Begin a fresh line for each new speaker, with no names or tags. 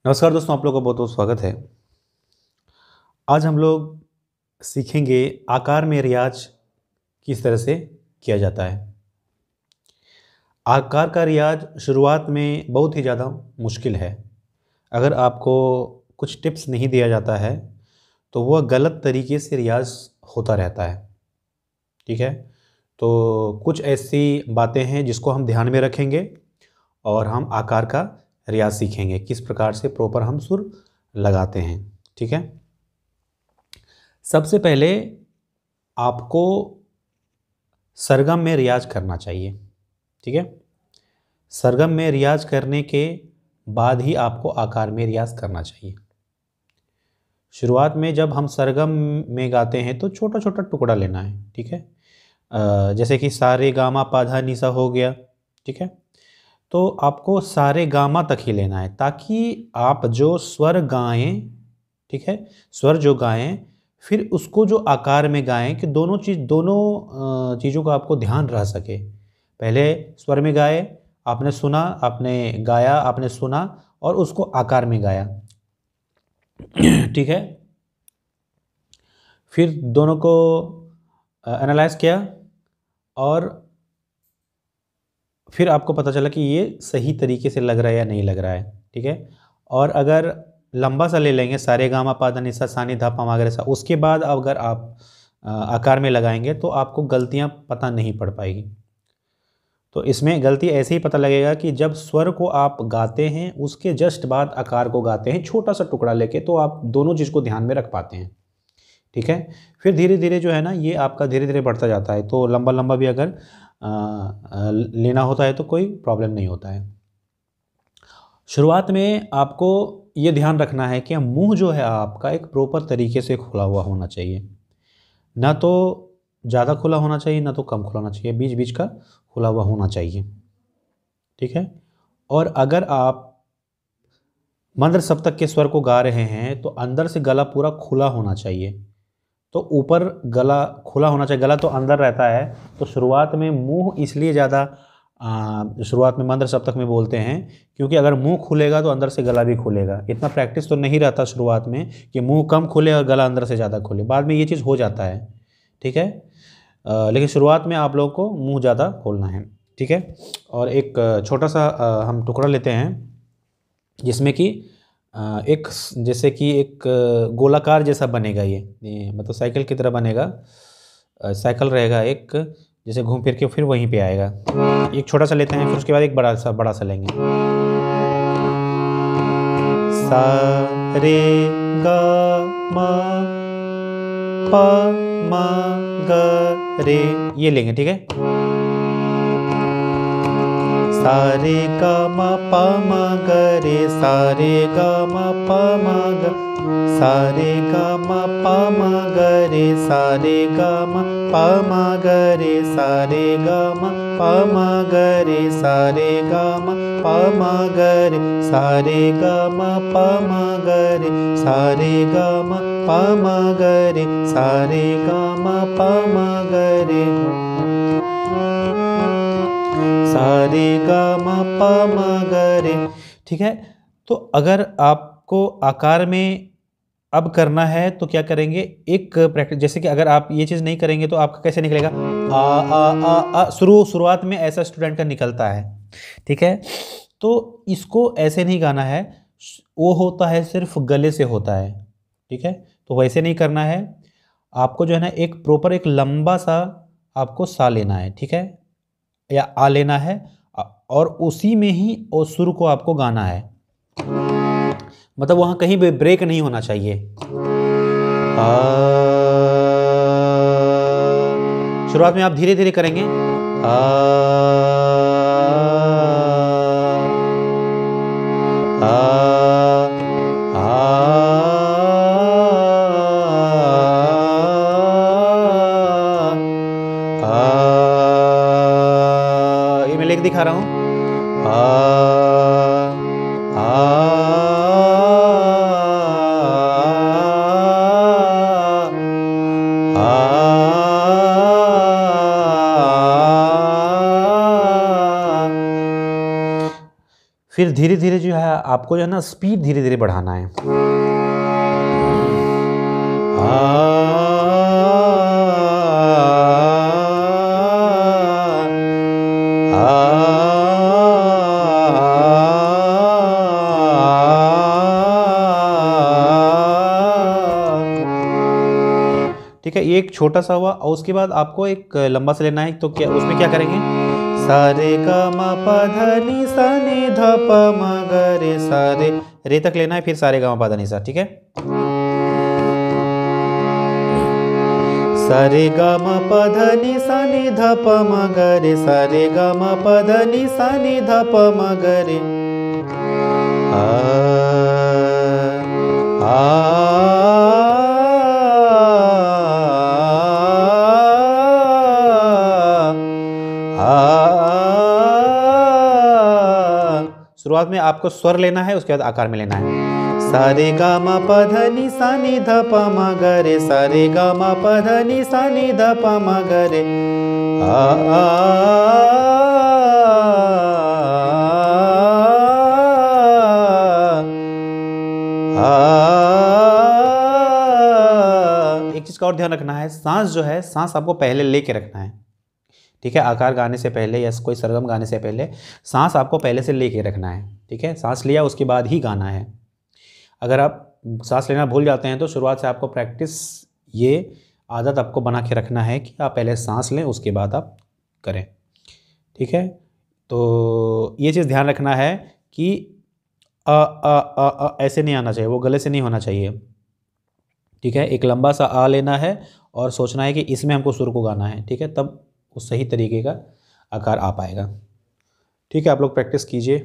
नमस्कार दोस्तों, आप लोगों का बहुत बहुत स्वागत है। आज हम लोग सीखेंगे आकार में रियाज किस तरह से किया जाता है। आकार का रियाज शुरुआत में बहुत ही ज़्यादा मुश्किल है। अगर आपको कुछ टिप्स नहीं दिया जाता है तो वह गलत तरीके से रियाज होता रहता है। ठीक है, तो कुछ ऐसी बातें हैं जिसको हम ध्यान में रखेंगे और हम आकार का रियाज सीखेंगे, किस प्रकार से प्रॉपर हम सुर लगाते हैं। ठीक है, सबसे पहले आपको सरगम में रियाज करना चाहिए। ठीक है, सरगम में रियाज करने के बाद ही आपको आकार में रियाज करना चाहिए। शुरुआत में जब हम सरगम में गाते हैं तो छोटा छोटा टुकड़ा लेना है। ठीक है, जैसे कि सारे गामा पाधा निसा हो गया। ठीक है, तो आपको सारे गामा तक ही लेना है ताकि आप जो स्वर गाएं, ठीक है, स्वर जो गाएं फिर उसको जो आकार में गाएं कि दोनों चीज़ों का आपको ध्यान रह सके। पहले स्वर में गाए, आपने सुना, आपने गाया, आपने सुना और उसको आकार में गाया। ठीक है, फिर दोनों को एनालाइज किया और फिर आपको पता चला कि ये सही तरीके से लग रहा है या नहीं लग रहा है। ठीक है, और अगर लंबा सा ले लेंगे सारे गामा पाधा निसा सानी धा पा मा गा रे सा, उसके बाद अगर आप आकार में लगाएंगे तो आपको गलतियां पता नहीं पड़ पाएगी। तो इसमें गलती ऐसे ही पता लगेगा कि जब स्वर को आप गाते हैं उसके जस्ट बाद आकार को गाते हैं छोटा सा टुकड़ा लेके, तो आप दोनों चीज़ को ध्यान में रख पाते हैं। ठीक है, फिर धीरे धीरे जो है ना ये आपका धीरे धीरे बढ़ता जाता है। तो लंबा लंबा भी अगर लेना होता है तो कोई प्रॉब्लम नहीं होता है। शुरुआत में आपको ये ध्यान रखना है कि मुंह जो है आपका एक प्रॉपर तरीके से खुला हुआ होना चाहिए। ना तो ज़्यादा खुला होना चाहिए, ना तो कम खुला होना चाहिए, बीच बीच का खुला हुआ होना चाहिए। ठीक है, और अगर आप मंद्र सप्तक के स्वर को गा रहे हैं तो अंदर से गला पूरा खुला होना चाहिए। तो ऊपर गला खुला होना चाहिए, गला तो अंदर रहता है। तो शुरुआत में मुंह इसलिए ज़्यादा शुरुआत में मंद्र सप्तक में बोलते हैं क्योंकि अगर मुंह खुलेगा तो अंदर से गला भी खुलेगा। इतना प्रैक्टिस तो नहीं रहता शुरुआत में कि मुंह कम खुले और गला अंदर से ज़्यादा खुले, बाद में ये चीज़ हो जाता है। ठीक है, लेकिन शुरुआत में आप लोगों को मुंह ज़्यादा खोलना है। ठीक है, और एक छोटा सा हम टुकड़ा लेते हैं जिसमें कि एक जैसे कि एक गोलाकार जैसा बनेगा ये मतलब साइकिल की तरह बनेगा। साइकिल रहेगा एक, जैसे घूम फिर के फिर वहीं पे आएगा। एक छोटा सा लेते हैं, फिर उसके बाद एक बड़ा सा लेंगे। सा रे गा मा पा मा गा रे, ये लेंगे। ठीक है, सारे गा मा पा मा गा रे, सारे गा मा पा मा गा, सारे गा मा पा मा गा रे, सारे गा मा पा मा गा रे, सारे गा मा पा मा गा रे, सारे गा मा पा मा गा रे, सारे गा मा पा मा गा रे, सारे गा मा पा मा गा रे, सारे गा मा पा मा गा रे, सारे गा मा पा मा गा रे। ठीक है, तो अगर आपको आकार में अब करना है तो क्या करेंगे, एक प्रैक्टिस, जैसे कि अगर आप ये चीज़ नहीं करेंगे तो आपका कैसे निकलेगा, आ शुरुआत में ऐसा स्टूडेंट का निकलता है। ठीक है, तो इसको ऐसे नहीं गाना है, वो होता है सिर्फ गले से होता है। ठीक है, तो वैसे नहीं करना है, आपको जो है ना एक प्रॉपर एक लंबा सा आपको सा लेना है। ठीक है, या आ लेना है और उसी में ही और सुर को आपको गाना है, मतलब वहाँ कहीं भी ब्रेक नहीं होना चाहिए। शुरुआत में आप धीरे धीरे करेंगे। ये मैं लेके दिखा रहा हूँ। फिर धीरे धीरे जो है आपको जो है ना स्पीड धीरे धीरे बढ़ाना है। ठीक है, ये एक छोटा सा हुआ। और उसके बाद आपको एक लंबा सा लेना है। तो क्या उसमें क्या करेंगे, सा रे ग म प ध नि सा नि ध प म ग रे सा रे तक लेना है, फिर सा रे ग म प ध नि सा। ठीक है, सा रे ग म प ध नि सा नि ध प म ग रे सा रे ग म प ध नि सा नि ध प म ग रे शुरुआत में आपको स्वर लेना है, उसके बाद आकार में लेना है। सा रे ग म प ध नि सा नि ध प म ग रे सा रे ग म प ध नि सा नि ध प म ग रे एक चीज़ का और ध्यान रखना है, सांस जो है, सांस आपको पहले लेके रखना है। ठीक है, आकार गाने से पहले या कोई सरगम गाने से पहले सांस आपको पहले से लेके रखना है। ठीक है, सांस लिया उसके बाद ही गाना है। अगर आप सांस लेना भूल जाते हैं तो शुरुआत से आपको प्रैक्टिस, ये आदत आपको बना के रखना है कि आप पहले सांस लें उसके बाद आप करें। ठीक है, तो ये चीज़ ध्यान रखना है कि ऐसे नहीं आना चाहिए, वो गले से नहीं होना चाहिए। ठीक है, एक लंबा सा आ लेना है और सोचना है कि इसमें हमको सुर को गाना है। ठीक है, तब वो सही तरीके का आकार आ पाएगा। ठीक है, आप लोग प्रैक्टिस कीजिए।